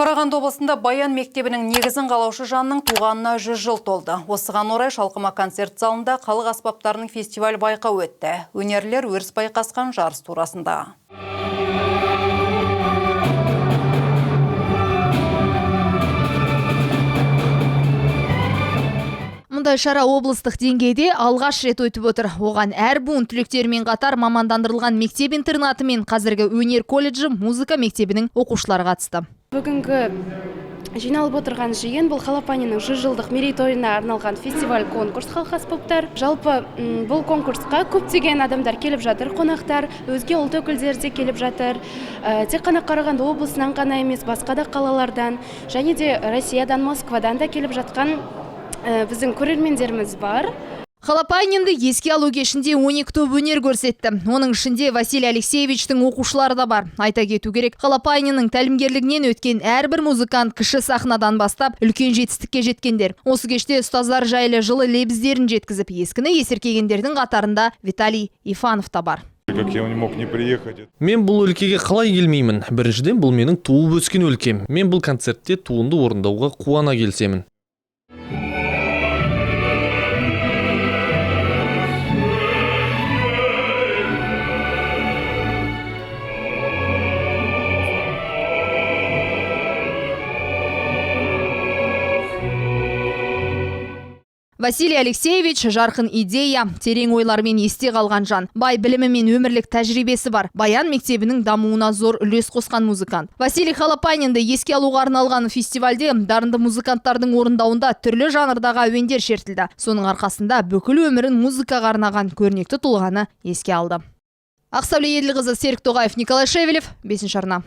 Қарағанды облысында Баян мектебінің негізін қалаушы жанның туғанына 100 жыл толды. Осыған орай Шалқыма концерт залында халық аспаптарының фестиваль байқауы өтті. Өнерлер өріс байқасқан жарыс турасында. Мұндай шара облыстық деңгейде алғаш рет өтіп отыр. Оған әр буын түлектермен қатар мамандандырылған мектеп-интернаты мен қазіргі өнер колледжі музыка мектебінің оқушылары қатысты. Бүгінгі жиналып отырған жиын бұл Қалапаниннің 100 жылдық мерейтойына арналған фестиваль конкурс халық аспаптар. Жалпы бұл конкурсқа көптеген адамдар келіп жатыр, қонақтар, өзге ұлт өкілдері де келіп жатыр. Тек қана Қарағанды облысынан ғана емес, басқа да қалалардан, және де Россиядан, Москвадан да келіп жатқан біздің көрермендеріміз бар. Қалапайнинді еске алу кешінде 12 топ өнер көрсетті. Оның ішінде Василий Алексеевичтің оқушылары да бар. Айта кету керек, Қалапайниннің тәлімгерлігінен өткен әрбір музыкант кіші сахнадан бастап үлкен жетістікке жеткендер. Осы кеште ұстаздар жайлы жылы лебіздерін жеткізіп, ескіні есіркегендердің қатарында Виталий Ифанов та бар. Как я не мог не приехать. Мен бұл өлкеге қалай келмеймін? Біріншіден, бұл менің туып өскен өлкем. Мен бұл концертте туынды орындауға қуана келсемін. Василий Алексеевич жарқын идея, терең ойлармен есте қалған жан. Бай білімі мен өмірлік тәжірибесі бар. Баян мектебінің дамуына зор үлес қосқан музыкант. Василий Қалапайнинді еске алуға арналған фестивальде дарынды музыканттардың орындауында түрлі жанрдағы әуендер шертілді. Соның арқасында бүкіл өмірін музыкаға арнаған көрнекті тұлғаны еске алды. Ақсәуле Еділқызы, Серік Тоғаев, Николай Шевелев, 5-ші арна.